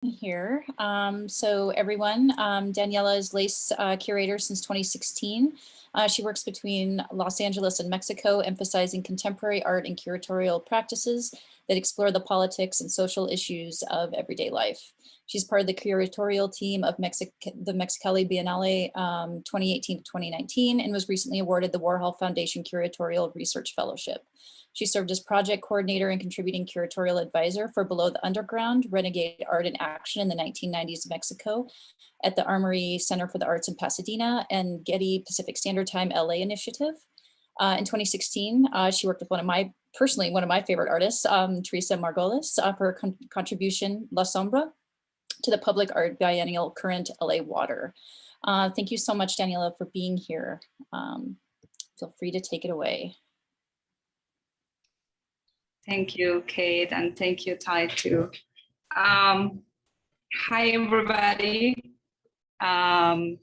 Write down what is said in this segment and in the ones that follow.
Here. So everyone, Daniela is LACE curator since 2016. She works between Los Angeles and Mexico, emphasizing contemporary art and curatorial practices that explore the politics and social issues of everyday life. She's part of the curatorial team of the Mexicali Biennale 2018 to 2019 and was recently awarded the Warhol Foundation Curatorial Research Fellowship. She served as project coordinator and contributing curatorial advisor for Below the Underground, Renegade Art in Action in the 1990s Mexico at the Armory Center for the Arts in Pasadena and Getty Pacific Standard Time LA initiative. In 2016, she worked with one of my favorite artists, Teresa Margolis, for her contribution La Sombra to the public art biennial Current LA Water. Thank you so much, Daniela, for being here. Feel free to take it away. Thank you, Kate, and thank you, Ty, too. Hi, everybody. I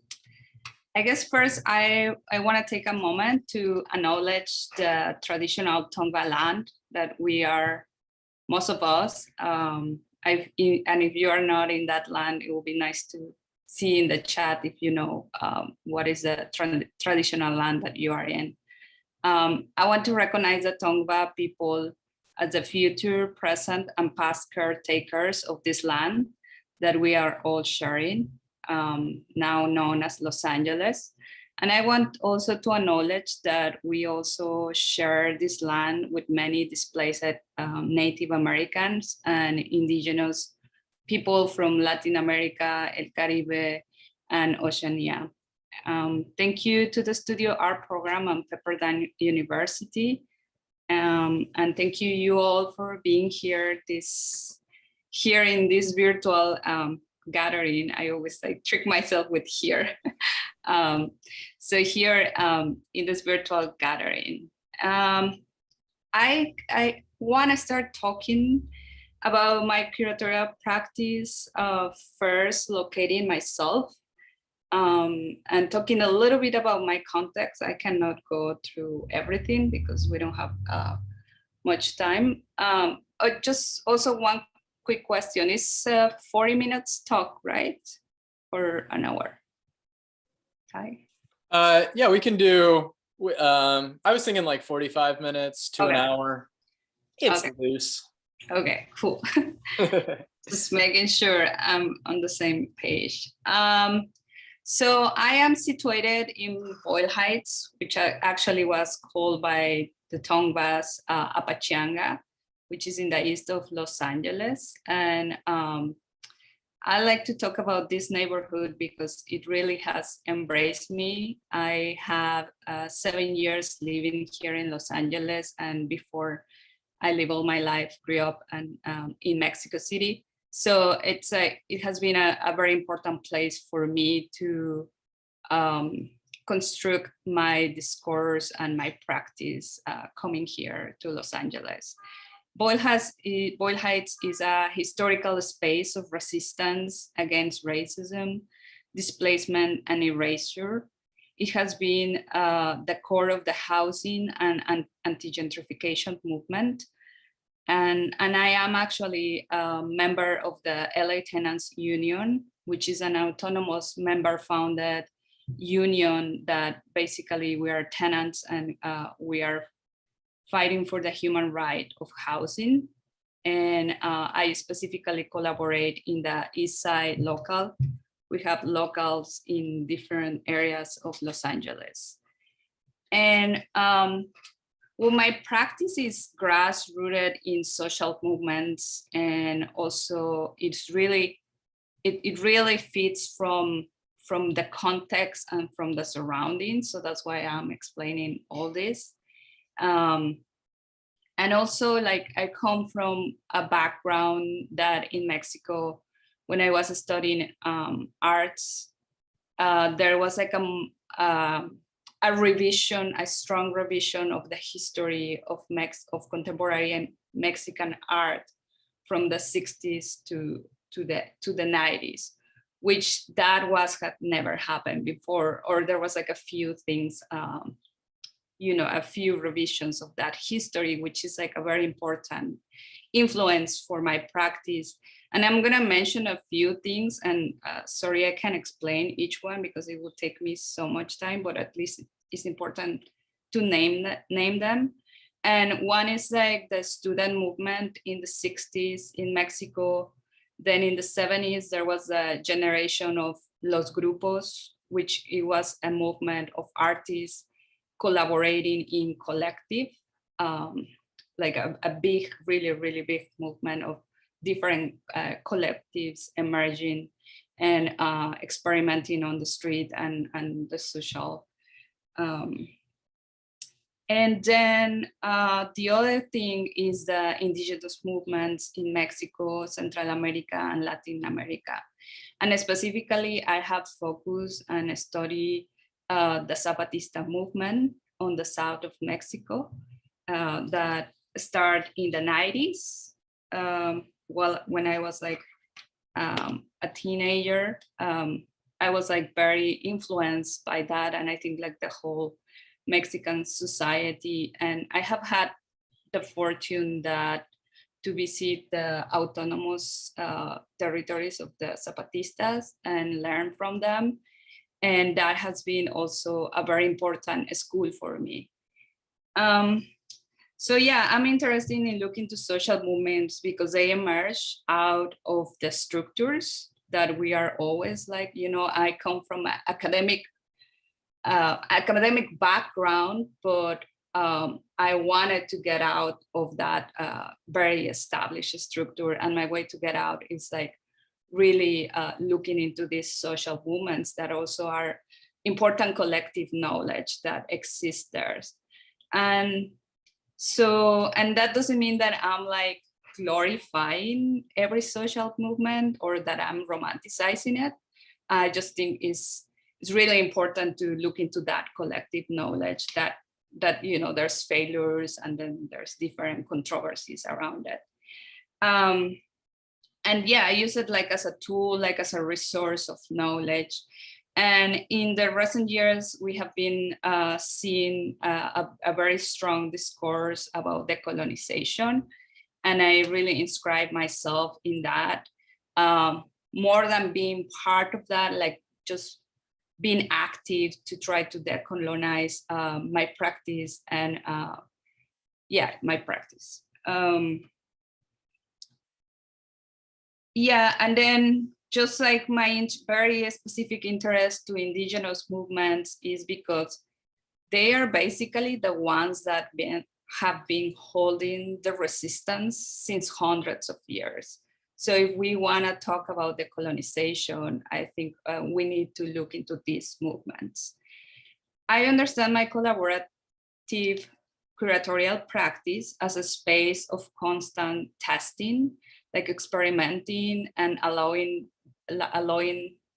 guess first, I want to take a moment to acknowledge the traditional Tongva land that we are, most of us, and if you are not in that land, it will be nice to see in the chat if you know what is the traditional land that you are in. I want to recognize the Tongva people as the future, present, and past caretakers of this land that we are all sharing, now known as Los Angeles. And I want also to acknowledge that we also share this land with many displaced Native Americans and indigenous people from Latin America, El Caribe, and Oceania. Thank you to the Studio Art Program and Pepperdine University. And thank you all for being here in this virtual gathering. I always trick myself with here. So here in this virtual gathering, I want to start talking about my curatorial practice, first locating myself and talking a little bit about my context. I cannot go through everything because we don't have much time. Just also one quick question. Is 40 minutes talk, right? Or an hour? Hi. Yeah, we can do, I was thinking like 45 minutes to an hour. It's loose. Okay, cool. Just making sure I'm on the same page. So I am situated in Boyle Heights, which actually was called by the Tongvas Apachianga, which is in the east of Los Angeles. And I like to talk about this neighborhood because it really has embraced me. I have 7 years living here in Los Angeles, and before I live all my life, grew up in Mexico City. So it has been a very important place for me to construct my discourse and my practice coming here to Los Angeles. Boyle Heights is a historical space of resistance against racism, displacement, and erasure. It has been the core of the housing and anti-gentrification movement. And I am actually a member of the LA Tenants Union, which is an autonomous member-founded union that basically we are tenants and we are fighting for the human right of housing. And I specifically collaborate in the East Side local. We have locals in different areas of Los Angeles. And well, my practice is grass-rooted in social movements, and also it really fits from the context and from the surroundings. So that's why I'm explaining all this. And also, like, I come from a background that in Mexico, when I was studying arts, there was like a strong revision of the history of contemporary Mexican art from the 60s to the 90s, which had never happened before, or there was like a few things, a few revisions of that history, which is like a very important influence for my practice. And I'm gonna mention a few things, and sorry, I can't explain each one because it would take me so much time, but at least it's important to name them. And one is like the student movement in the 60s in Mexico. Then in the 70s, there was a generation of Los Grupos, which it was a movement of artists collaborating in collective, like a big, really, really big movement of different collectives emerging and experimenting on the street and the social. And then the other thing is the indigenous movements in Mexico, Central America, and Latin America. And specifically, I have focused and studied the Zapatista movement on the south of Mexico that started in the 90s. Well, when I was like a teenager, I was like very influenced by that. And I think like the whole Mexican society. And I have had the fortune that to visit the autonomous territories of the Zapatistas and learn from them. And that has been also a very important school for me. So yeah, I'm interested in looking to social movements because they emerge out of the structures that we are always like, you know, I come from an academic background, but I wanted to get out of that very established structure. And my way to get out is like really looking into these social movements that also are important collective knowledge that exists there. And so, and that doesn't mean that I'm like glorifying every social movement or that I'm romanticizing it. I just think it's really important to look into that collective knowledge that you know, there's failures and then there's different controversies around it. And yeah, I use it like as a tool, like as a resource of knowledge. And in the recent years, we have been seeing a very strong discourse about decolonization. And I really inscribe myself in that, more than being part of that, like just being active to try to decolonize my practice and yeah, my practice. Yeah, and then just like my very specific interest to indigenous movements is because they are basically the ones that have been holding the resistance since hundreds of years. So if we want to talk about decolonization, I think we need to look into these movements. I understand my collaborative curatorial practice as a space of constant testing, like experimenting and allowing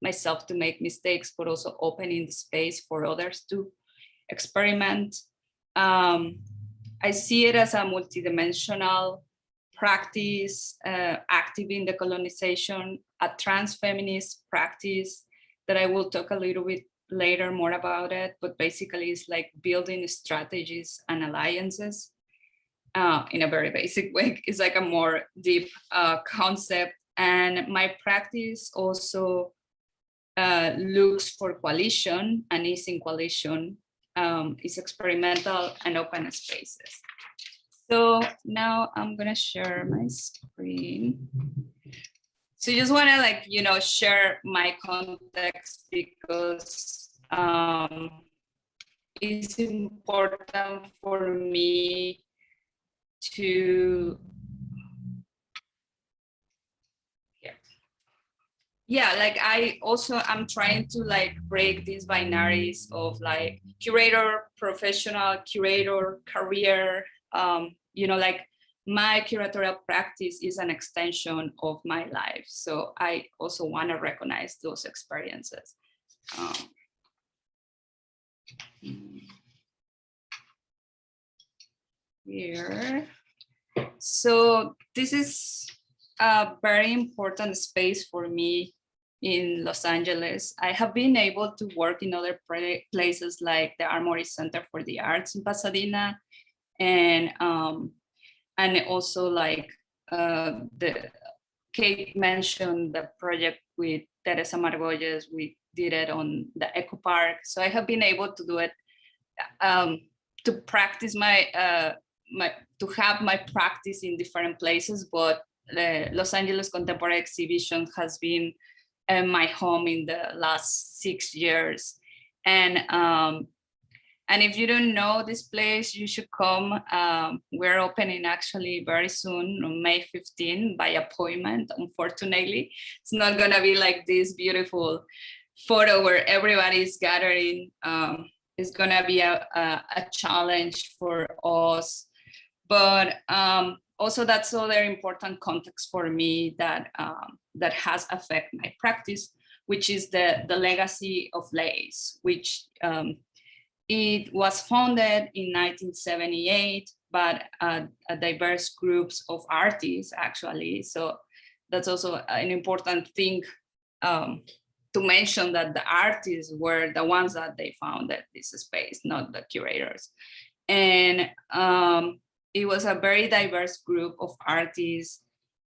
myself to make mistakes, but also opening the space for others to experiment. I see it as a multidimensional practice, active in decolonization, a trans-feminist practice that I will talk a little bit later more about it, but basically it's like building strategies and alliances in a very basic way. It's like a more deep concept. And my practice also looks for coalition and is in coalition, is experimental and open spaces. So now I'm gonna share my screen. So just wanna like, you know, share my context because it's important for me to, yeah, like I'm trying to like break these binaries of like curator, professional, curator, career, you know, like my curatorial practice is an extension of my life. So I also want to recognize those experiences. Here. So this is a very important space for me in Los Angeles. I have been able to work in other places like the Armory Center for the Arts in Pasadena, and also like the Kate mentioned the project with Teresa Margolles. We did it on the Eco Park. So I have been able to do it to practice to have my practice in different places, but the Los Angeles Contemporary Exhibition has been my home in the last 6 years. And if you don't know this place, you should come. We're opening actually very soon on May 15 by appointment. Unfortunately, it's not gonna be like this beautiful photo where everybody's gathering. It's gonna be a challenge for us. But also that's other important context for me that that has affected my practice, which is the legacy of lace, which it was founded in 1978 by a diverse groups of artists, actually. So that's also an important thing to mention, that the artists were the ones that they founded this space, not the curators. And it was a very diverse group of artists,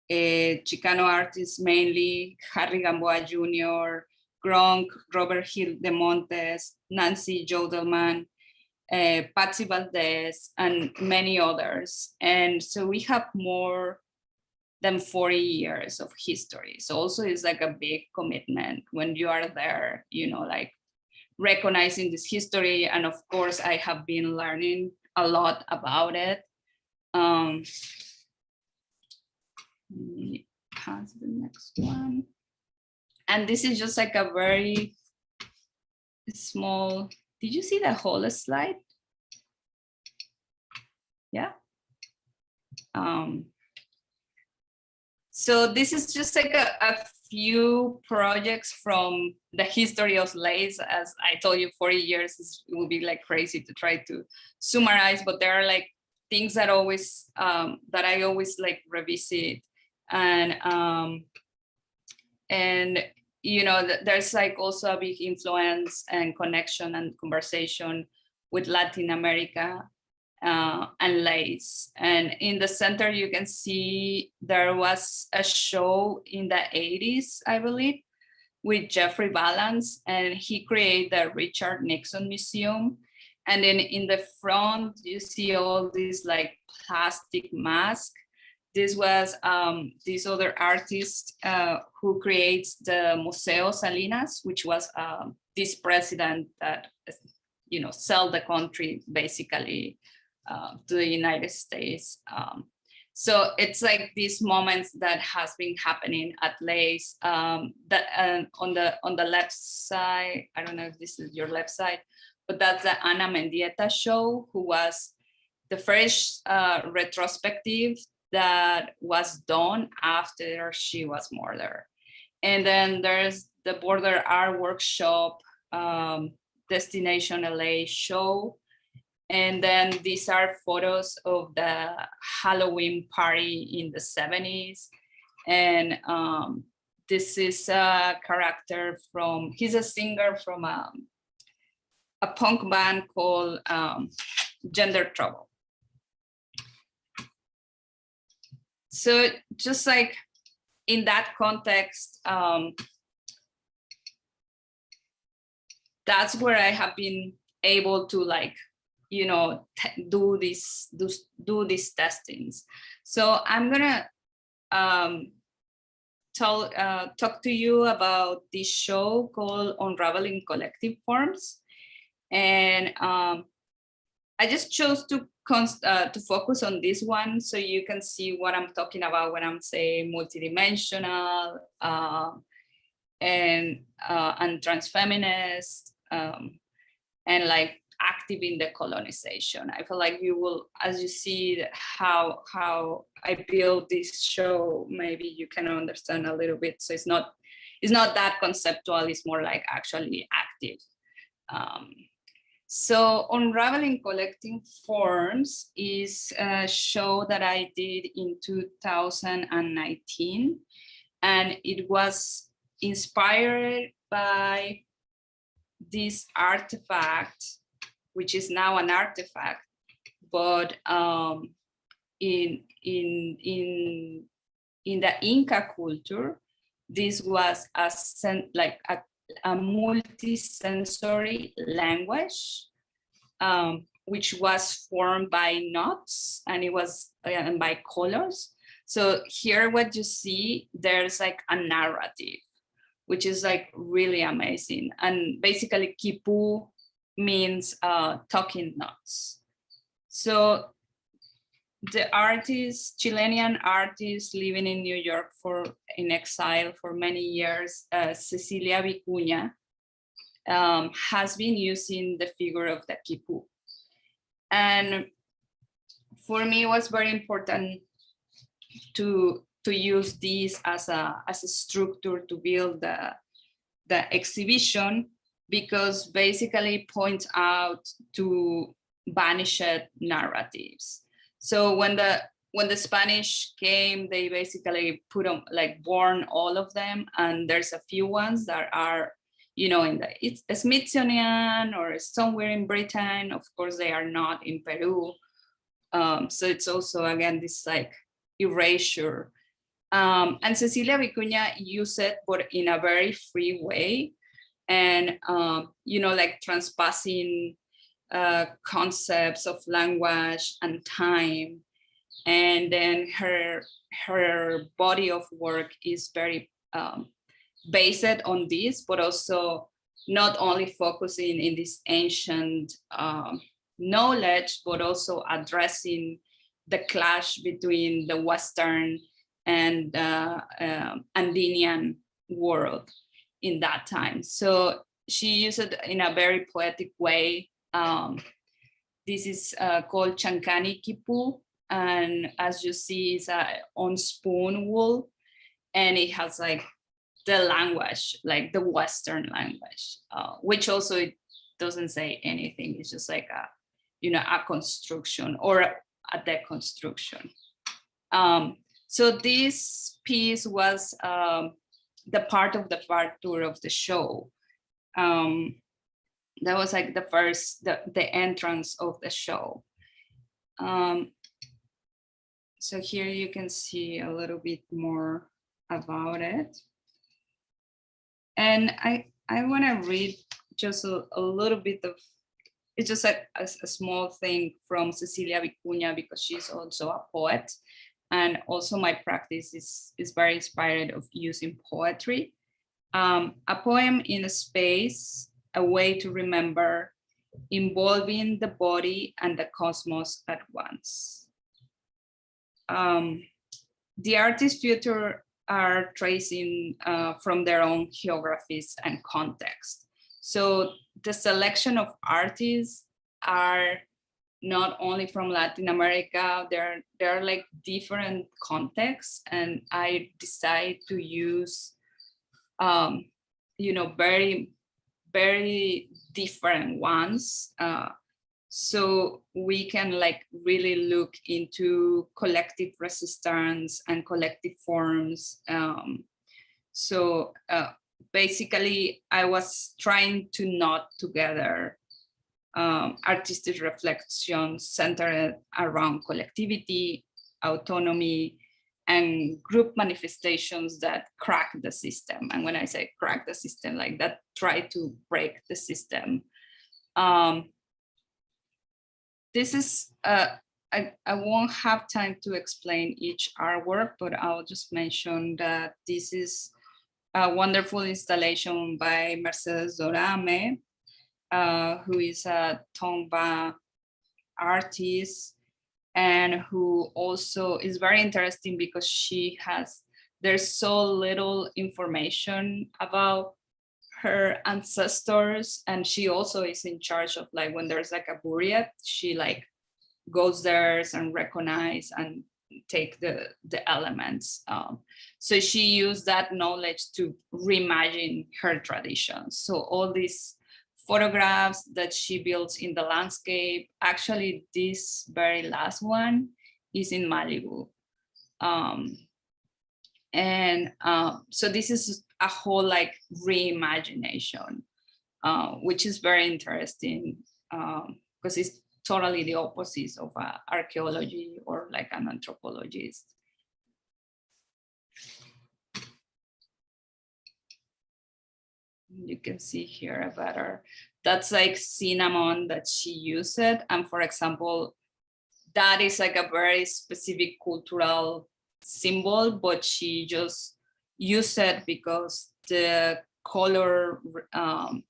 Chicano artists mainly, Harry Gamboa Jr., Gronk, Robert Hill de Montes, Nancy Jodelman, Patsy Valdez, and many others. And so we have more than 40 years of history. So also it's like a big commitment when you are there, you know, like recognizing this history. And of course, I have been learning a lot about it. Pass the next one. And this is just like a very small, did you see the whole slide? Yeah. So this is just like a few projects from the history of lace. As I told you, 40 years it will be like crazy to try to summarize, but there are like things that always that I always like revisit. And you know, there's like also a big influence and connection and conversation with Latin America and lace. And in the center, you can see there was a show in the 80s, I believe, with Jeffrey Balance, and he created the Richard Nixon Museum. And then in the front, you see all these like plastic masks. This was this other artist who creates the Museo Salinas, which was this president that, you know, sell the country basically to the United States. So it's like these moments that has been happening at Lace. That on the left side, I don't know if this is your left side, but that's the Ana Mendieta show, who was the first retrospective that was done after she was murdered. And then there's the Border Art Workshop, Destination LA show. And then these are photos of the Halloween party in the 70s. And this is a character from, he's a singer from a punk band called Gender Trouble. So just like in that context, that's where I have been able to, like, you know, do these testings. So I'm gonna talk to you about this show called Unraveling Collective Forms. And I just chose to focus on this one, so you can see what I'm talking about when I'm saying multidimensional and transfeminist and like active in the colonization. I feel like you will, as you see how I build this show, maybe you can understand a little bit. So it's not that conceptual, it's more like actually active. So Unraveling Collecting Forms is a show that I did in 2019, and it was inspired by this artifact, which is now an artifact, but in the Inca culture, this was like a multi-sensory language, which was formed by notes, and it was and by colors. So here what you see, there's like a narrative, which is like really amazing. And basically Kipu means talking notes. So the artist, Chilean artist living in New York in exile for many years, Cecilia Vicuña, has been using the figure of the Kipu. And for me, it was very important to use this as a structure to build the exhibition, because basically it points out to vanished narratives. So when the Spanish came, they basically put on, like, born all of them, and there's a few ones that are, you know, in it's Smithsonian or somewhere in Britain. Of course, they are not in Peru. So it's also, again, this like erasure. And Cecilia Vicuña used it, but in a very free way, and you know, like transpassing concepts of language and time. And then her body of work is very based on this, but also not only focusing in this ancient knowledge, but also addressing the clash between the Western and Andean world in that time. So she used it in a very poetic way. This is called Chancani Kipu, and as you see, it's on spoon wool, and it has like the language, like the Western language, which also it doesn't say anything. It's just like a, you know, a construction or a deconstruction. So this piece was the part of the part tour of the show. That was like the first, the entrance of the show. So here you can see a little bit more about it. And I want to read just a little bit of, it's just a small thing from Cecilia Vicuña, because she's also a poet. And also my practice is very inspired of using poetry. A poem in a space, a way to remember, involving the body and the cosmos at once. The artist's future are tracing from their own geographies and context. So the selection of artists are not only from Latin America, there are like different contexts, and I decided to use, you know, very, very different ones. So we can like really look into collective resistance and collective forms. So basically I was trying to knot together artistic reflections centered around collectivity, autonomy, and group manifestations that crack the system. And when I say crack the system, like that, try to break the system. This is, I won't have time to explain each artwork, but I'll just mention that this is a wonderful installation by Mercedes Dorame, who is a Tongva artist, and who also is very interesting because there's so little information about her ancestors, and she also is in charge of, like, when there's like a burial, she like goes there and recognize and take the elements. So she used that knowledge to reimagine her traditions. So all these photographs that she builds in the landscape, actually this very last one is in Malibu. So this is a whole like reimagination, which is very interesting, because totally the opposite of archaeology or like an anthropologist. You can see here better. That's like cinnamon that she used. And for example, that is like a very specific cultural symbol, but she just used it because the color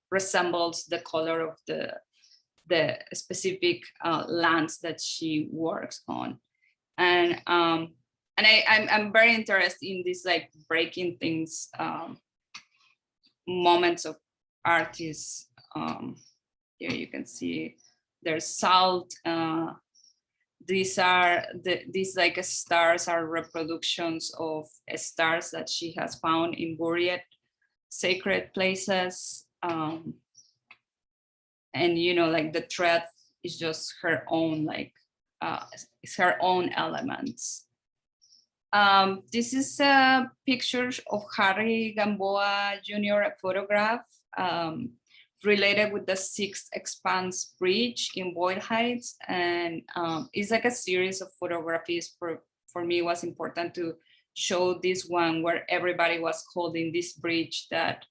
resembles the color of the specific lands that she works on. And I'm very interested in this like breaking things moments of artists. Here you can see there's salt. These like stars are reproductions of stars that she has found in buried sacred places. And you know, like the thread is just her own, like it's her own elements. This is a picture of Harry Gamboa Jr., a photograph related with the Sixth Expanse Bridge in Boyle Heights. And it's like a series of photographies. For me, it was important to show this one where everybody was holding this bridge that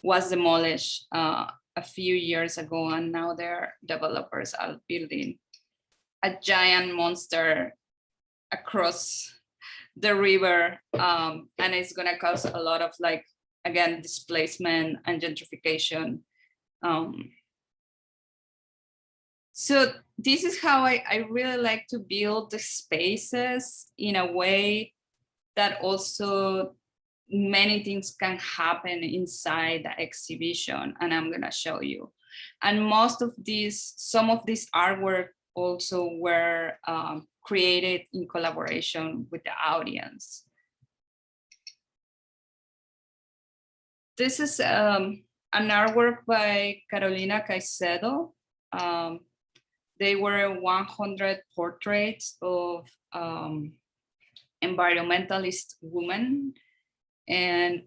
was demolished a few years ago. And now their developers are building a giant monster across the river, and it's gonna cause a lot of like, again, displacement and gentrification. So this is how I really like to build the spaces in a way that also many things can happen inside the exhibition, and I'm gonna show you. And some of this artwork also were created in collaboration with the audience. This is an artwork by Carolina Caicedo. They were 100 portraits of environmentalist women, and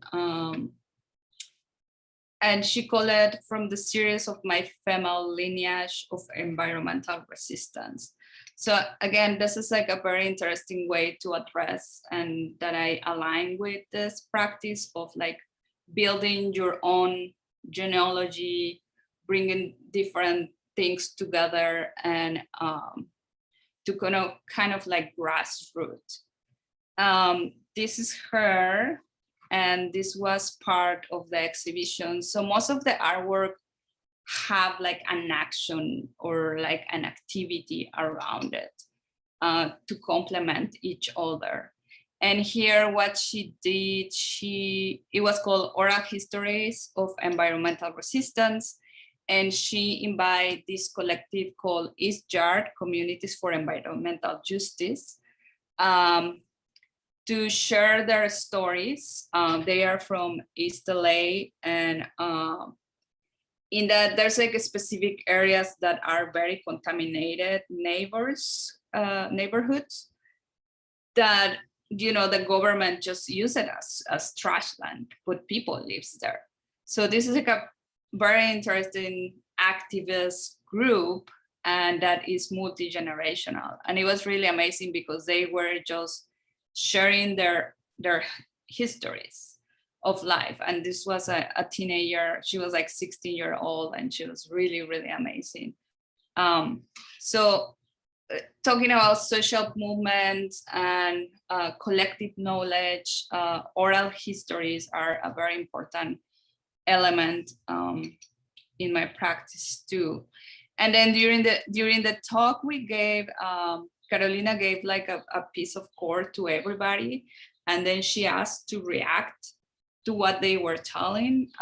she called it from the series of my female lineage of environmental resistance. So again, this is like a very interesting way to address, and that I align with this practice of like building your own genealogy, bringing different things together, and to kind of like grassroots. This is her, and this was part of the exhibition. So most of the artwork have like an action or like an activity around it to complement each other. And here what she did, it was called Oral Histories of Environmental Resistance. And she invited this collective called East Yard Communities for Environmental Justice to share their stories. They are from East LA, and in that there's like specific areas that are very contaminated neighborhoods that, you know, the government just use it as trash land, but people lives there. So this is like a very interesting activist group, and that is multi-generational. And it was really amazing because they were just sharing their histories of life. And this was a teenager. She was like 16-year-old, and she was really, really amazing. So talking about social movements and collective knowledge, oral histories are a very important element in my practice too. And then during the talk we gave, Carolina gave like a piece of cord to everybody, and then she asked to react to what they were telling,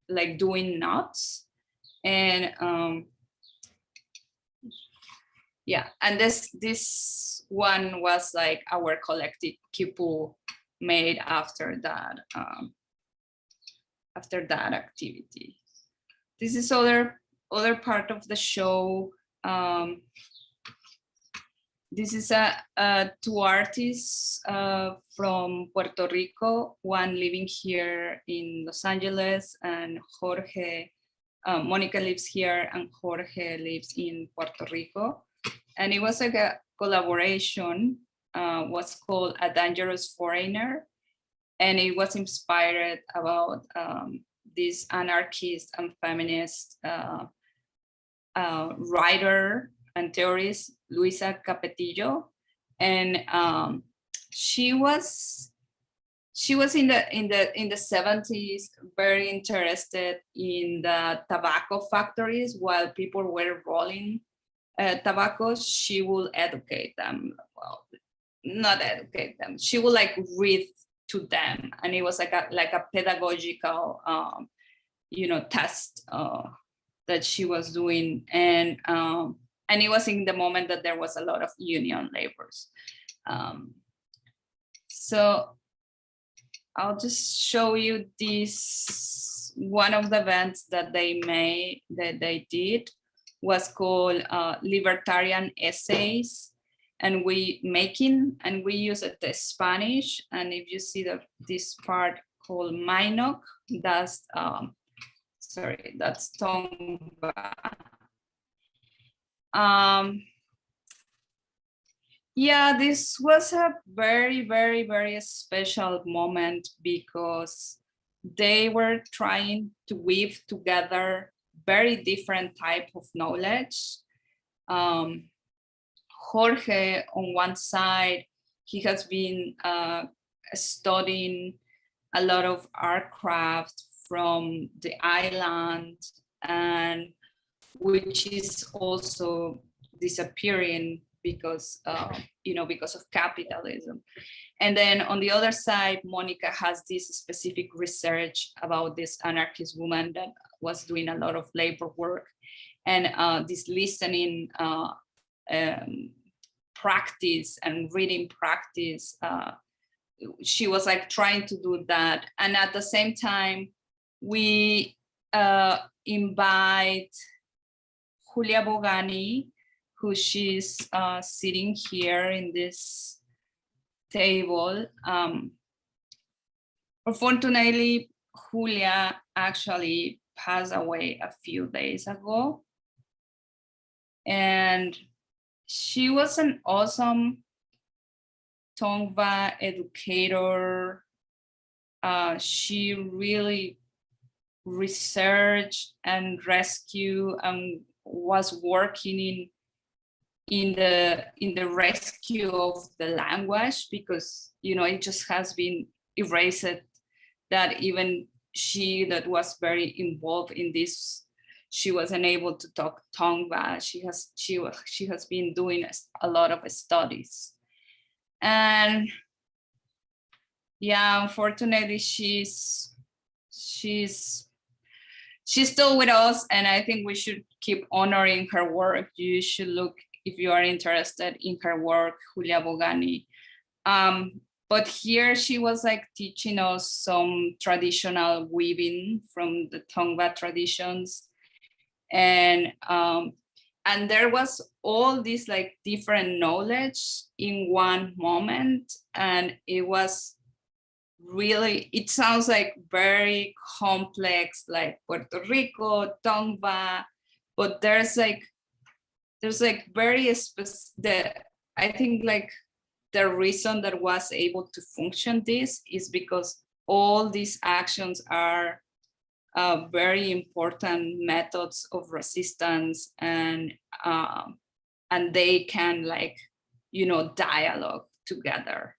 like doing knots. And yeah, and this one was like our collective kipu made after that activity. This is other part of the show. This is two artists from Puerto Rico, one living here in Los Angeles, and Jorge Monica lives here and Jorge lives in Puerto Rico. And it was like a collaboration, was called A Dangerous Foreigner. And it was inspired about this anarchist and feminist writer and theorist, Luisa Capetillo. And she was in the 70s very interested in the tobacco factories. While people were rolling tobacco, she will educate them. Well, not educate them. She will like read to them, and it was like a pedagogical test that she was doing, and it was in the moment that there was a lot of union labors. So I'll just show you this. One of the events that they did was called Libertarian Essays, and we use the Spanish. And if you see this part called Minok, that's Tongva. Yeah, this was a very, very, very special moment because they were trying to weave together very different type of knowledge. Jorge, on one side, he has been studying a lot of art craft from the island, and which is also disappearing because of capitalism. And then on the other side, Monica has this specific research about this anarchist woman that was doing a lot of labor work, and this listening practice and reading practice. She was like trying to do that. And at the same time, we invite Julia Bogani, who she's sitting here in this table. Unfortunately, Julia actually passed away a few days ago. And she was an awesome Tongva educator. She really researched and rescued and was working in the rescue of the language, because it just has been erased, that even she that was very involved in this, she wasn't able to talk Tongva. She has been doing a lot of studies. And yeah, unfortunately, she's still with us, and I think we should keep honoring her work. You should look, if you are interested in her work, Julia Bogani. But here she was like teaching us some traditional weaving from the Tongva traditions. And there was all this like different knowledge in one moment. And it was really, it sounds like very complex, like Puerto Rico, Tongva, but there's very specific, I think like the reason that was able to function this is because all these actions are very important methods of resistance, and they can dialogue together.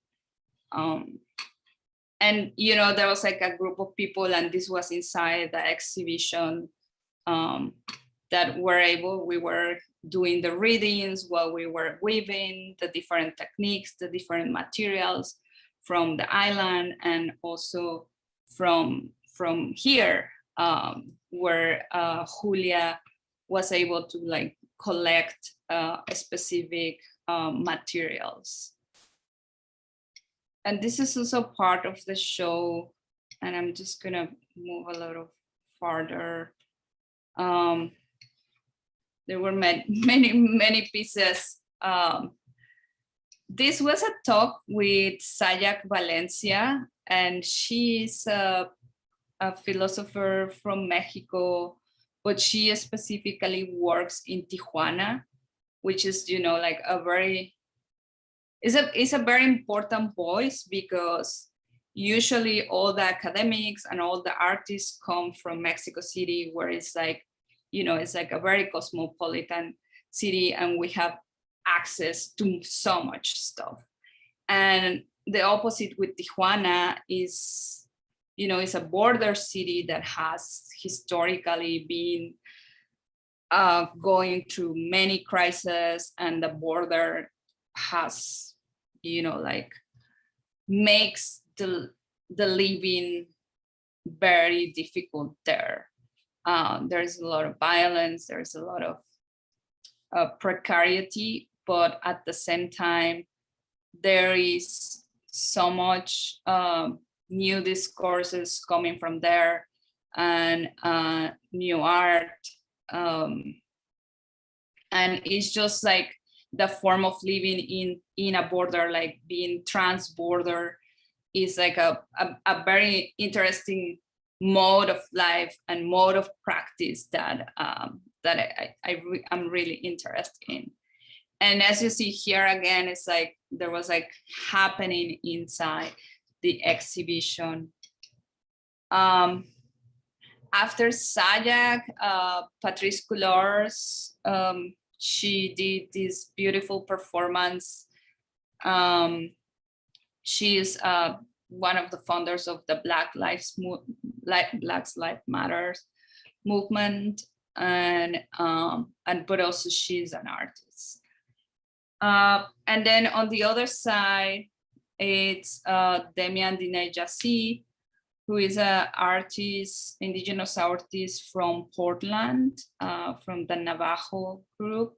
And there was like a group of people, and this was inside the exhibition, that we were doing the readings while we were weaving the different techniques, the different materials from the island, and also from here, where Julia was able to collect specific materials. And this is also part of the show, and I'm just gonna move a little farther. There were many pieces. This was a talk with Sayak Valencia, and she's a philosopher from Mexico but she specifically works in Tijuana, which is, you know, like it's a very important voice, because usually all the academics and all the artists come from Mexico City, where it's like, you know, it's like a very cosmopolitan city, and we have access to so much stuff. And the opposite with Tijuana is, you know, it's a border city that has historically been going through many crises, and the border has, you know, like makes the living very difficult there. There's a lot of violence, there's a lot of precarity, but at the same time, there is so much new discourses coming from there, and new art. And it's just like the form of living in a border, like being trans border, is like a very interesting mode of life and mode of practice that I'm really interested in. And as you see here again, it's like there was like happening inside the exhibition. After Sayak, Patrice Couleurs, she did this beautiful performance. She is one of the founders of the Black Lives Matter movement, and but also she's an artist. And then on the other side, it's Demian Dinejasi, who is an artist, indigenous artist from Portland, from the Navajo group,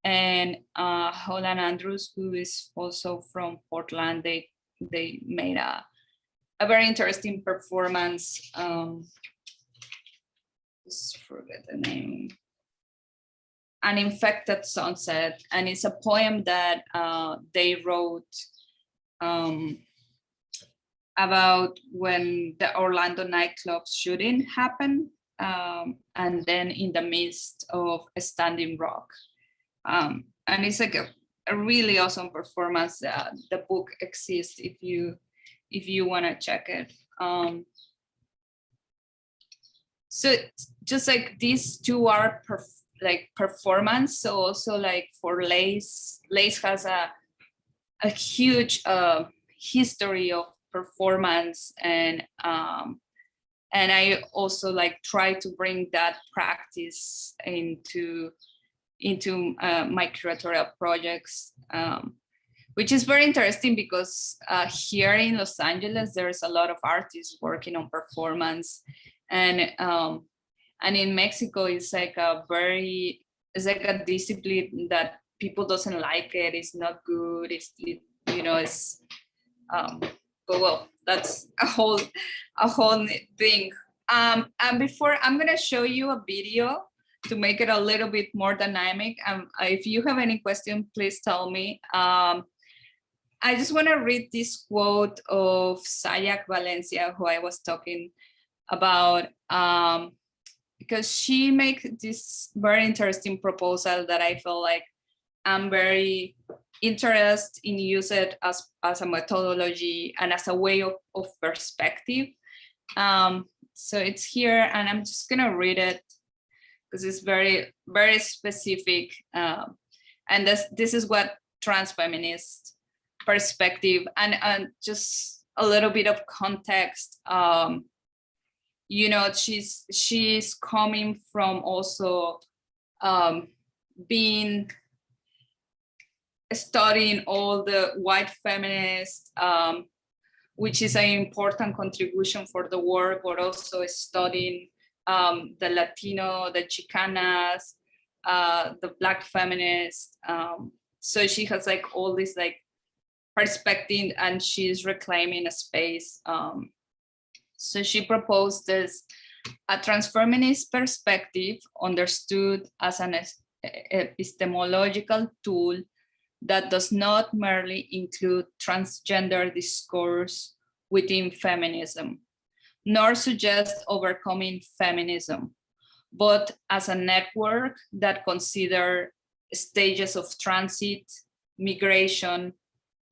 and Holland Andrews, who is also from Portland. They made a very interesting performance. Just forget the name. An Infected Sunset, and it's a poem that they wrote about when the Orlando nightclub shooting happened, and then in the midst of Standing Rock. And it's like a really awesome performance. The book exists if you want to check it. So just like these two are performance. So also like for Lace has a huge history of performance, and I also like try to bring that practice into my curatorial projects, which is very interesting because here in Los Angeles there's a lot of artists working on performance, and in Mexico it's like a discipline that people doesn't like it. It's not good. But well, that's a whole thing. And before, I'm gonna show you a video to make it a little bit more dynamic. If you have any question, please tell me. I just want to read this quote of Sayak Valencia, who I was talking about, because she makes this very interesting proposal that I feel like I'm very interested in use it as a methodology and as a way of perspective. So it's here, and I'm just gonna read it because it's very, very specific. And this is what transfeminist perspective, and just a little bit of context. She's coming from also studying all the white feminists, which is an important contribution for the work, but also studying the Latino, the Chicanas, the Black feminists. So she has like all this like perspective, and she's reclaiming a space. So she proposed this, a transfeminist perspective understood as an epistemological tool that does not merely include transgender discourse within feminism, nor suggest overcoming feminism, but as a network that consider stages of transit, migration,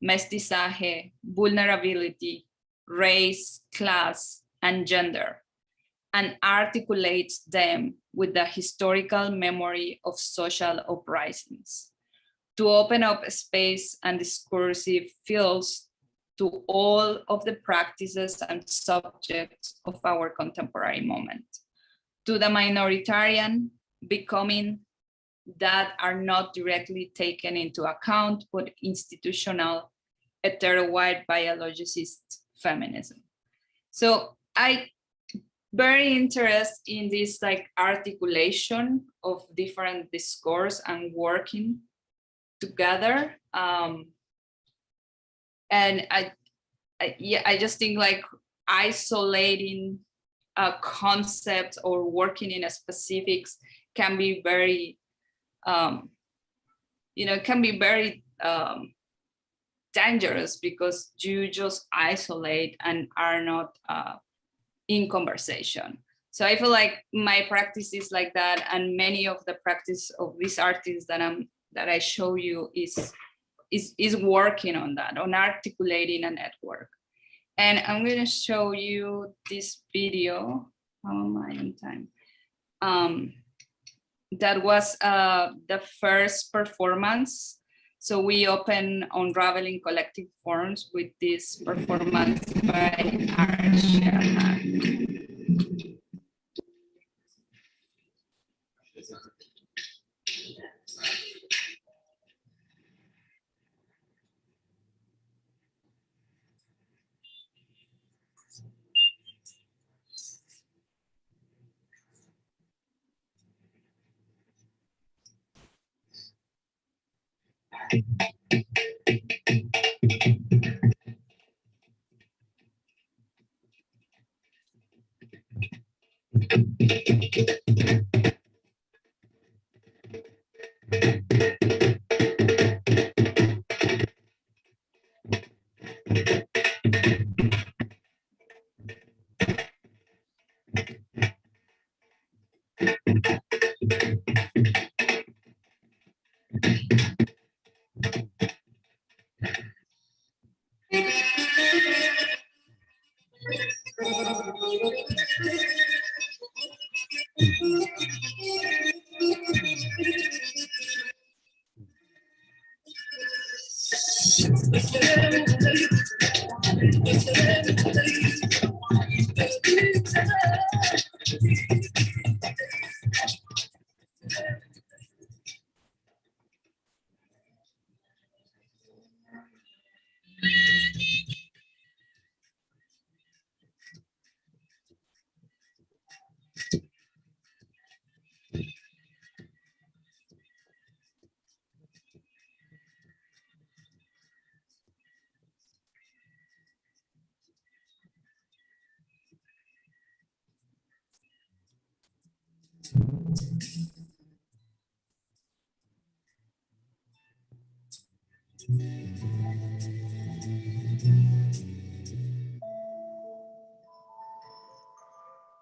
mestizaje, vulnerability, race, class, and gender, and articulates them with the historical memory of social uprisings to open up space and discursive fields to all of the practices and subjects of our contemporary moment, to the minoritarian becoming that are not directly taken into account, but institutional hetero-white biologicist feminism. So I very interested in this like articulation of different discourse and working together. And I just think like isolating a concept or working in a specifics can be very, can be very dangerous because you just isolate and are not in conversation. So I feel like my practice is like that, and many of the practice of these artists that I show you is working on that, on articulating a network. And I'm going to show you this video. How am I in time? That was the first performance. So we open Unraveling Collective Forms with this performance by Arsha.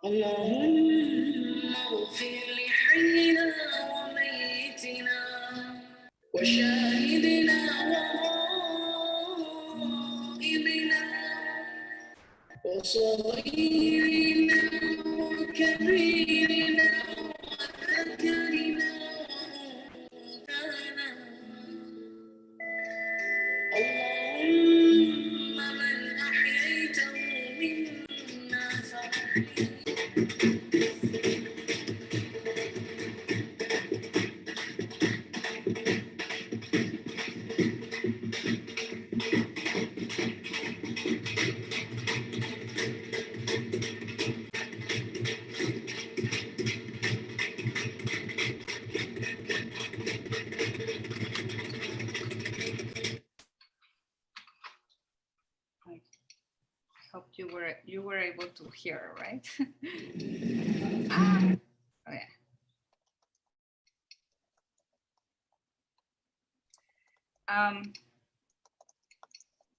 اللهم اغفر لحينا وميتنا وشاهدنا وغائبنا وصغيرنا وكبيرنا وذكرنا وأنثانا اللهم من أحييته منا فأحيه Hope you were able to hear, right? Oh, yeah.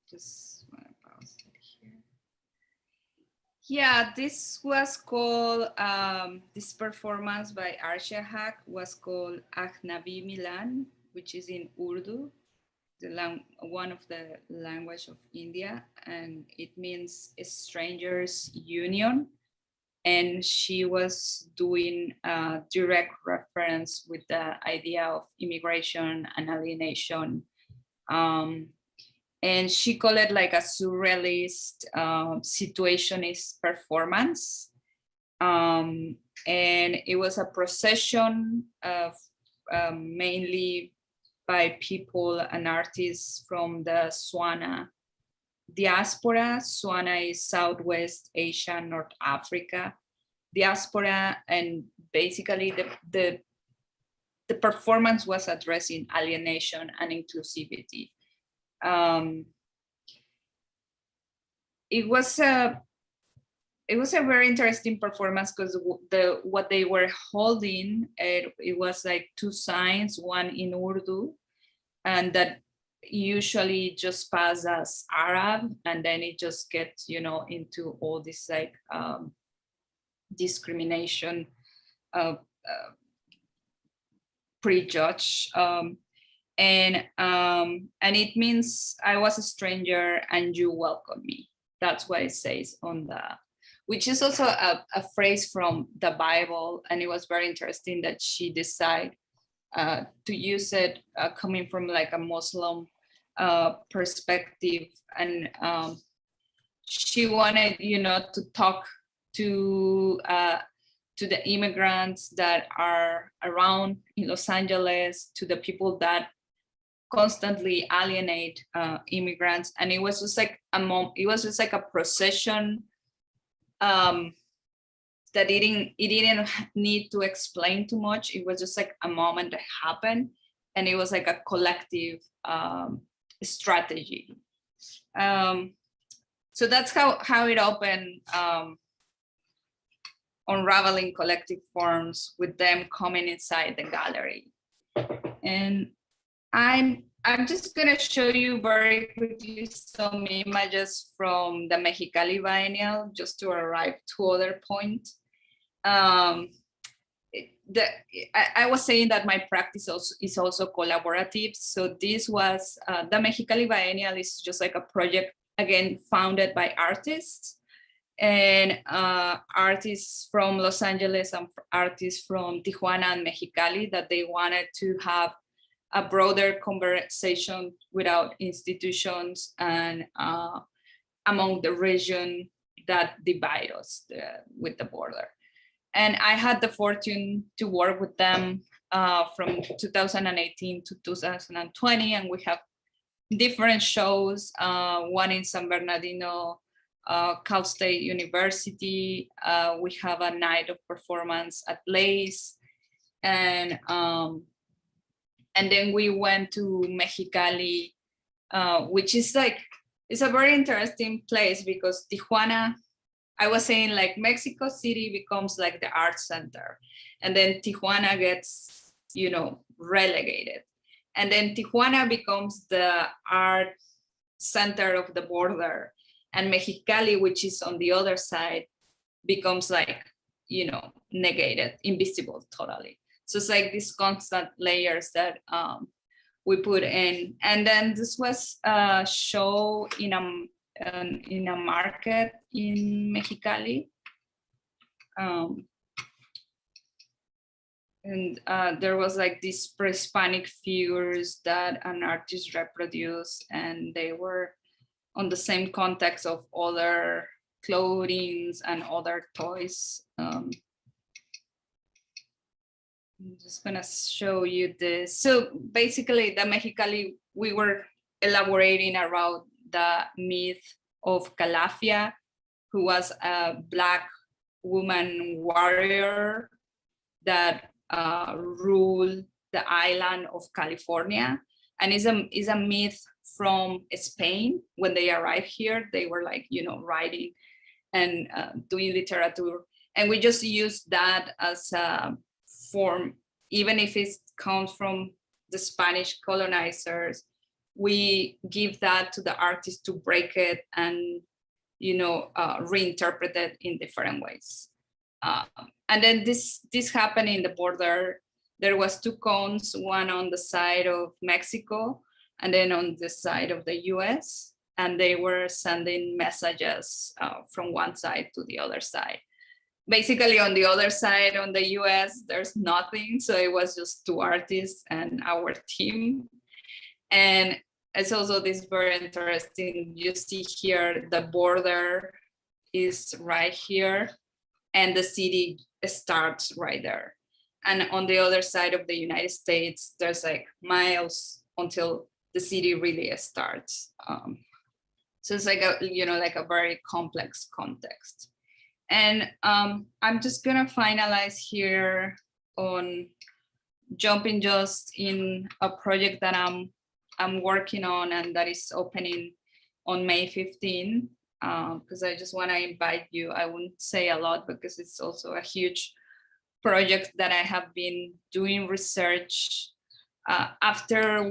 Just want to pause it here. Yeah, this was called, this performance by Arsha Haq was called Ajnabi Milan, which is in Urdu, one of the language of India, and it means a stranger's union. And she was doing a direct reference with the idea of immigration and alienation. And she called it like a surrealist, situationist performance. And it was a procession of mainly by people and artists from the Swana diaspora. Swana is Southwest Asia, North Africa diaspora, and basically the performance was addressing alienation and inclusivity. It was a very interesting performance because what they were holding, it was like two signs, one in Urdu, and that usually just pass as Arab, and then it just gets, into all this like discrimination, prejudge, and it means I was a stranger and you welcome me. That's what it says on the, which is also a phrase from the Bible, and it was very interesting that she decided to use it coming from like a Muslim perspective, and she wanted, to talk to the immigrants that are around in Los Angeles, to the people that constantly alienate immigrants, and it was just like a procession that it didn't need to explain too much. It was just like a moment that happened, and it was like a collective strategy. So that's how it opened, unraveling collective forms with them coming inside the gallery. And I'm just gonna show you very quickly some images from the Mexicali Biennial just to arrive to other point. I was saying that my practice is also collaborative. So this was, the Mexicali Biennial is just like a project, again, founded by artists, and artists from Los Angeles and artists from Tijuana and Mexicali, that they wanted to have a broader conversation without institutions and among the region that divide us with the border. And I had the fortune to work with them from 2018 to 2020, and we have different shows, one in San Bernardino, Cal State University. We have a night of performance at Lace, and then we went to Mexicali, which is like, it's a very interesting place because Tijuana, I was saying like Mexico City becomes like the art center, and then Tijuana gets, relegated. And then Tijuana becomes the art center of the border, and Mexicali, which is on the other side, becomes like, negated, invisible totally. So it's like these constant layers that we put in. And then this was a show in a market in Mexicali. And there was like these pre-Hispanic figures that an artist reproduced, and they were on the same context of other clothing and other toys. I'm just gonna show you this. So basically the Mexicali, we were elaborating around the myth of Calafia, who was a Black woman warrior that ruled the island of California. And is a myth from Spain. When they arrived here, they were like, writing and doing literature. And we just use that as a form, even if it comes from the Spanish colonizers, we give that to the artist to break it and reinterpreted in different ways. And then this happened in the border. There was two cones, one on the side of Mexico and then on the side of the US. And they were sending messages from one side to the other side. Basically on the other side, on the US, there's nothing. So it was just two artists and our team. And it's also this very interesting, you see here, the border is right here and the city starts right there. And on the other side of the United States, there's like miles until the city really starts. So it's like a very complex context. And I'm just gonna finalize here on jumping just in a project that I'm working on and that is opening on May 15, because I just wanna invite you. I won't say a lot because it's also a huge project that I have been doing research after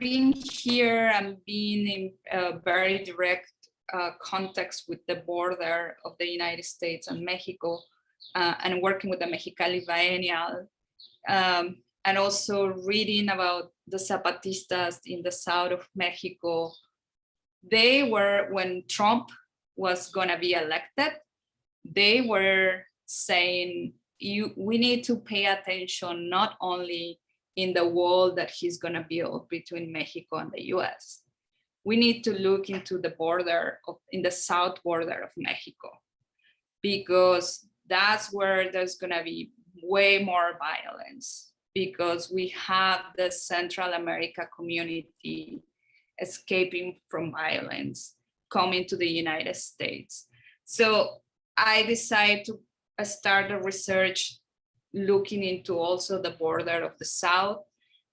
being here and being in a very direct context with the border of the United States and Mexico, and working with the Mexicali Biennial, and also reading about the Zapatistas in the south of Mexico. They were, when Trump was gonna be elected, they were saying, we need to pay attention not only in the wall that he's gonna build between Mexico and the US. We need to look into the border in the south border of Mexico, because that's where there's gonna be way more violence, because we have the Central America community escaping from violence, coming to the United States. So I decided to start a research looking into also the border of the South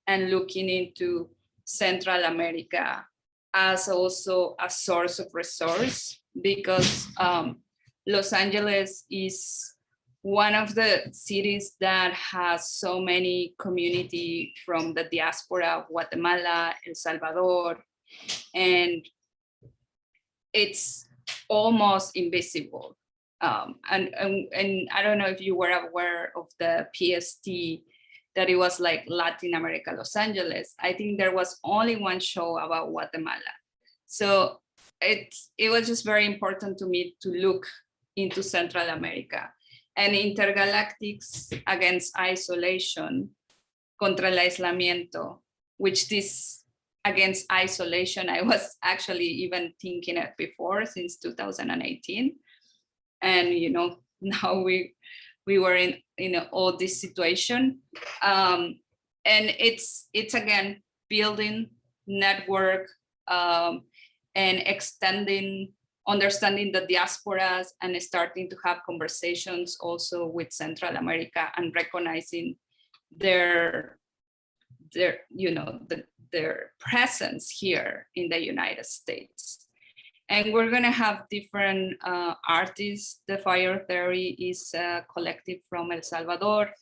and looking into Central America as also a source of resource, because Los Angeles is one of the cities that has so many community from the diaspora of Guatemala, El Salvador, and it's almost invisible. And I don't know if you were aware of the PST, that it was like Latin America, Los Angeles. I think there was only one show about Guatemala. So it was just very important to me to look into Central America. And Intergalactics Against Isolation, Contra el Aislamiento, which this against isolation, I was actually even thinking it before, since 2018. And now we were in all this situation, and it's again building network, and understanding the diasporas, and starting to have conversations also with Central America and recognizing their presence here in the United States. And we're gonna have different artists. The Fire Theory is a collective from El Salvador.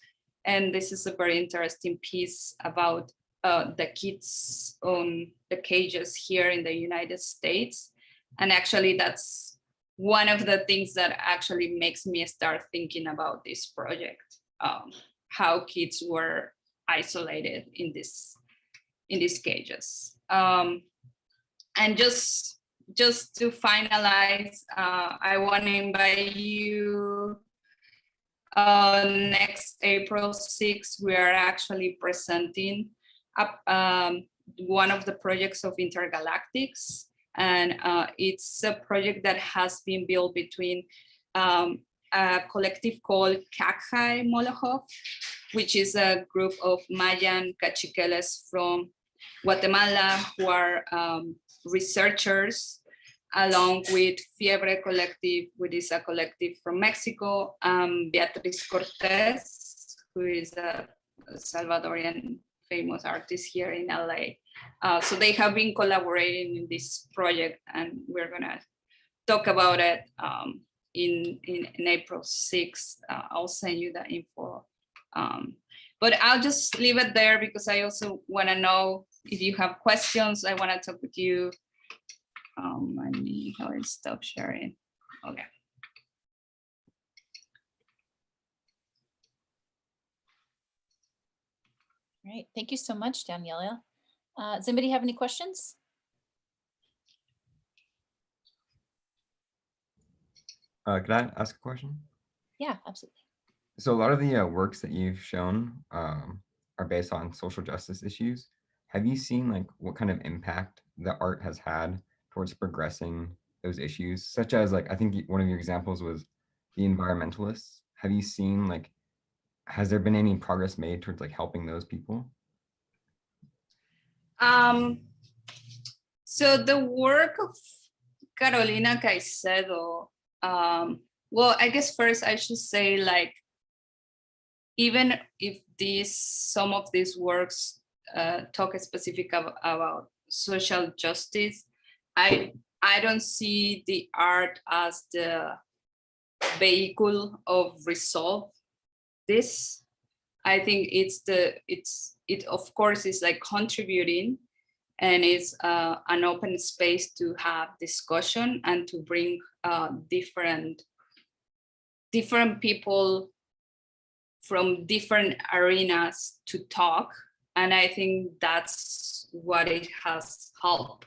And this is a very interesting piece about the kids on the cages here in the United States. And actually that's one of the things that actually makes me start thinking about this project, how kids were isolated in these cages. And just to finalize, I want to invite you next April 6th, we are actually presenting one of the projects of Intergalactics. And it's a project that has been built between a collective called Cachay Molojov, which is a group of Mayan caciqueles from Guatemala who are researchers, along with Fiebre Collective, which is a collective from Mexico, Beatriz Cortez, who is a Salvadorian famous artist here in LA. So they have been collaborating in this project, and we're gonna talk about it in April 6th. I'll send you the info. But I'll just leave it there because I also wanna know if you have questions. I wanna talk with you I need how I stop sharing. Okay. Great. Thank you so much, Daniela. Does anybody have any questions? Could I ask a question? Yeah, absolutely. So a lot of the works that you've shown are based on social justice issues. Have you seen like what kind of impact the art has had towards progressing those issues, such as like I think one of your examples was the environmentalists. Have you seen like has there been any progress made towards like helping those people? So the work of Carolina Caicedo, well, I guess first I should say like, even if some of these works talk specific about social justice, I don't see the art as the vehicle of resolve this. I think it of course is like contributing, and it's an open space to have discussion and to bring different people from different arenas to talk. And I think that's what it has helped.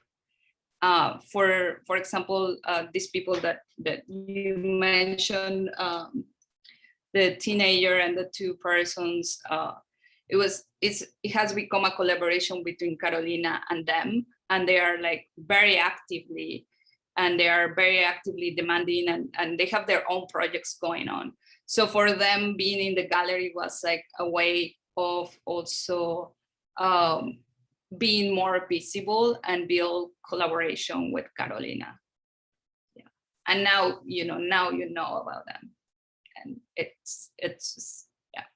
For example, these people that you mentioned, the teenager and the two persons, it has become a collaboration between Carolina and them, and they are like very actively demanding, and they have their own projects going on. So for them, being in the gallery was like a way of also being more visible and build collaboration with Carolina. Yeah. And now you know about them, and it's just, yeah.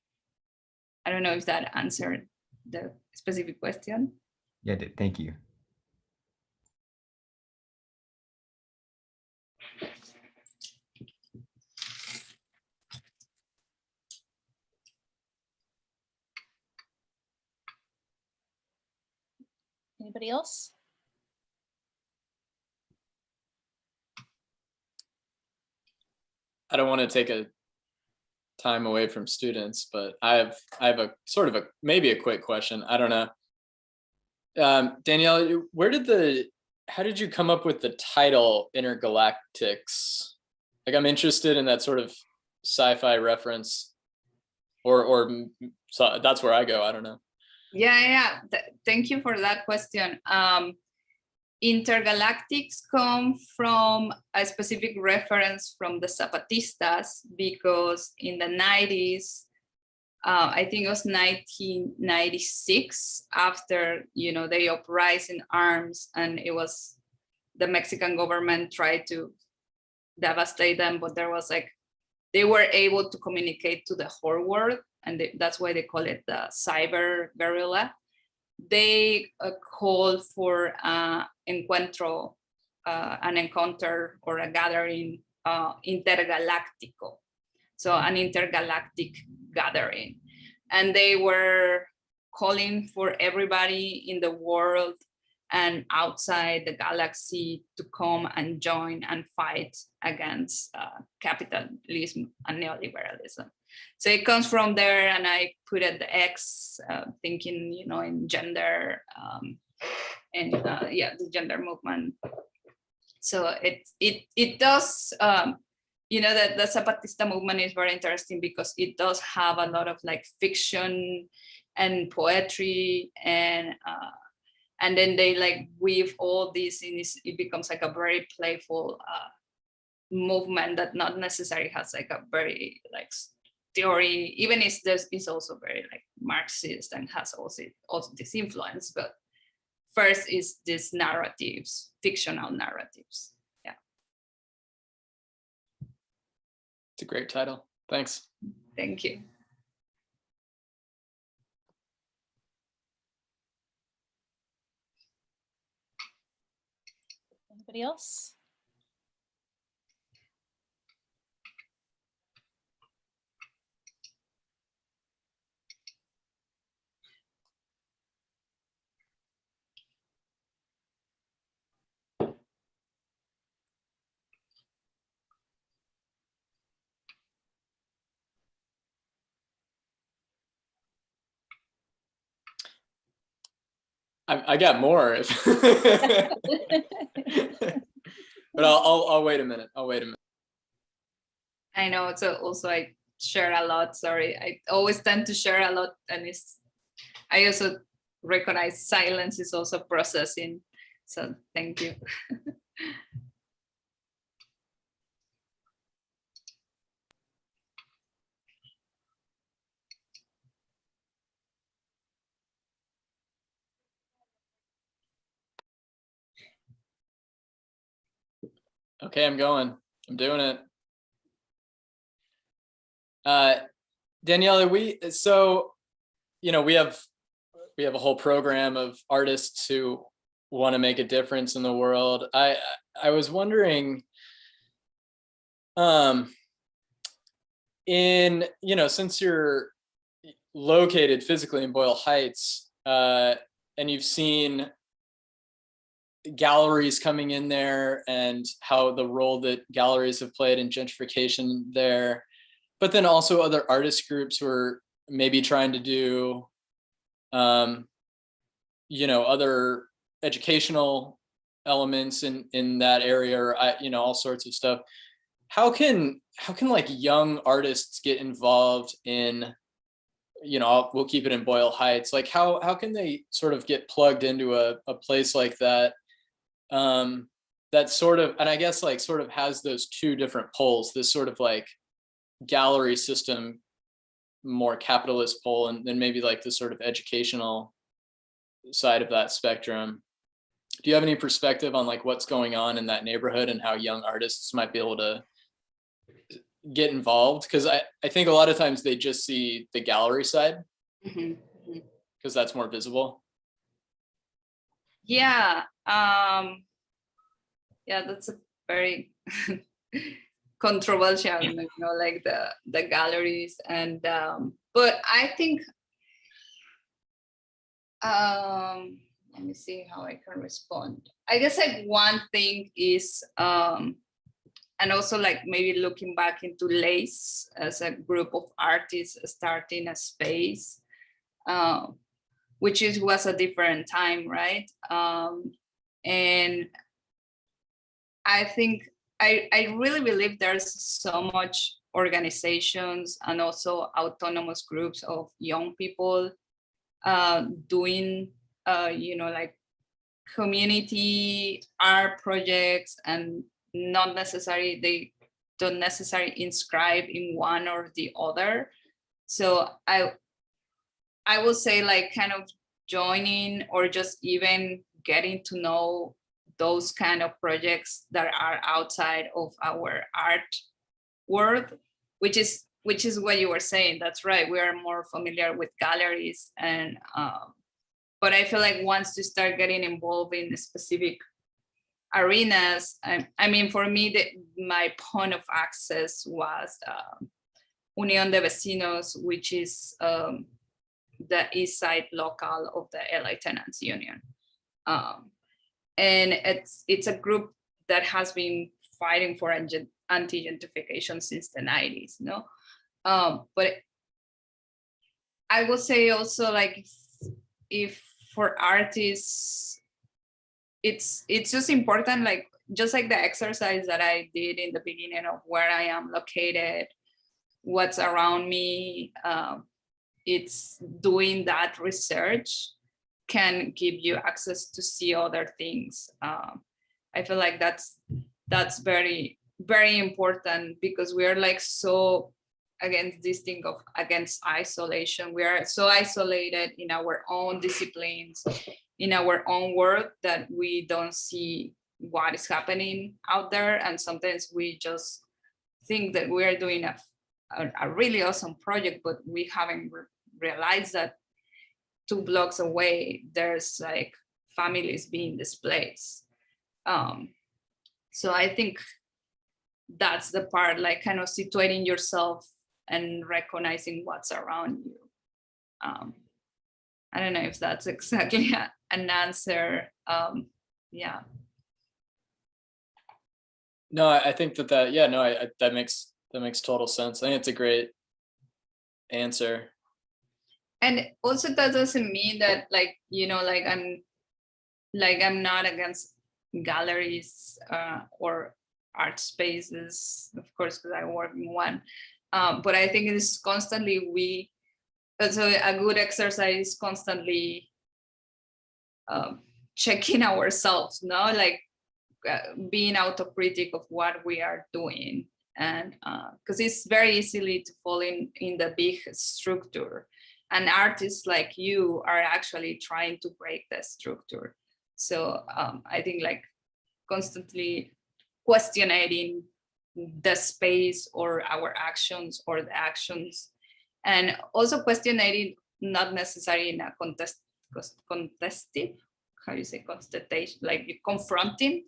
I don't know if that answered the specific question. Yeah, it did. Thank you. Anybody else? I don't want to take a time away from students, but I have a sort of a maybe a quick question. I don't know. Daniela, how did you come up with the title Intergalactics? Like, I'm interested in that sort of sci-fi reference, or so that's where I go. I don't know. Yeah. Thank you for that question. Intergalactics come from a specific reference from the Zapatistas, because in the 90s, I think it was 1996, after they uprised in arms, and it was the Mexican government tried to devastate them, but there was like they were able to communicate to the whole world, and that's why they call it the cyber guerrilla. They called for an encounter or a gathering intergalactico, so an intergalactic gathering, and they were calling for everybody in the world and outside the galaxy to come and join and fight against capitalism and neoliberalism. So it comes from there, and I put at the X, thinking, in gender, and the gender movement. So it does, that the Zapatista movement is very interesting because it does have a lot of like fiction and poetry, and then they like weave all this in. It becomes like a very playful movement that not necessarily has like a very like theory, even if is also very like Marxist and has also this influence. But first is these narratives, fictional narratives. Yeah. It's a great title. Thanks. Thank you. Anybody else? I got more. But I'll wait a minute. I'll wait a minute. I know. So also I share a lot. Sorry, I always tend to share a lot, and I also recognize silence is also processing. So thank you. Okay, I'm going. I'm doing it. Daniela, so we have a whole program of artists who want to make a difference in the world. I was wondering, since you're located physically in Boyle Heights, and you've seen galleries coming in there and how the role that galleries have played in gentrification there, but then also other artist groups who are maybe trying to do other educational elements in that area, or all sorts of stuff. How can like young artists get involved in, we'll keep it in Boyle Heights, like how can they sort of get plugged into a place like that, that sort of, and I guess like sort of has those two different poles, this sort of like gallery system, more capitalist pole, and then maybe like the sort of educational side of that spectrum. Do you have any perspective on like what's going on in that neighborhood and how young artists might be able to get involved? Because I think a lot of times they just see the gallery side because that's more visible. Yeah. Yeah, that's a very controversial, like the galleries, and but I think let me see how I can respond. I guess like one thing is and also like maybe looking back into Lace as a group of artists starting a space, which was a different time, right? And I think I really believe there's so much organizations and also autonomous groups of young people doing like community art projects, and they don't necessarily inscribe in one or the other. So I would say like kind of joining or just even getting to know those kind of projects that are outside of our art world, which is what you were saying. That's right, we are more familiar with galleries, and but I feel like once you start getting involved in specific arenas, I mean, for me, my point of access was Unión de Vecinos, which is the East Side local of the LA Tenants Union. And it's a group that has been fighting for anti-gentrification since the 90s, but I would say also like if for artists, it's just important, like just like the exercise that I did in the beginning of where I am located, what's around me, it's doing that research can give you access to see other things. I feel like that's very, very important, because we are like so against this thing of against isolation. We are so isolated in our own disciplines, in our own work, that we don't see what is happening out there. And sometimes we just think that we are doing a really awesome project, but we haven't realized that 2 blocks away there's like families being displaced. So I think that's the part, like kind of situating yourself and recognizing what's around you. I don't know if that's exactly an answer. Yeah. No, I think that yeah, no, that makes total sense. I think it's a great answer. And also that doesn't mean that like, like I'm like I'm not against galleries or art spaces, of course, because I work in one. But I think it's constantly so a good exercise is constantly checking ourselves, no, like being autocritic of what we are doing, and because it's very easily to fall in the big structure, and artists like you are actually trying to break the structure. So I think like constantly questioning the space or our actions or the actions, and also questioning not necessarily in a contestive, how you say contestation, like confronting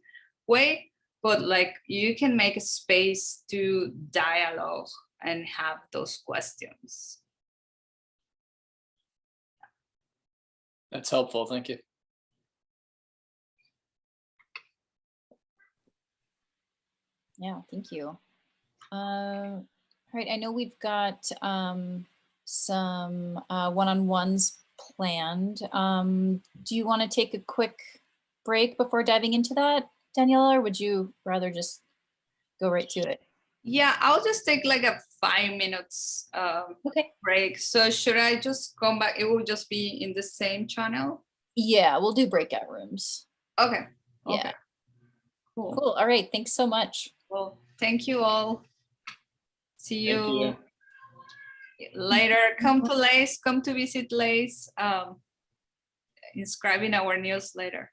way, but like you can make a space to dialogue and have those questions. That's helpful. Thank you. Yeah, thank you. All right, I know we've got some one-on-ones planned. Do you want to take a quick break before diving into that, Daniela, or would you rather just go right to it? Yeah, I'll just take like a 5 minutes Okay. break. So should I just come back? It will just be in the same channel. Yeah, we'll do breakout rooms. Okay. Yeah. Okay. Cool. Cool. All right. Thanks so much. Well, thank you all. See Thank you you. later. Come to Lace. Come to visit Lace. Inscribe in our newsletter.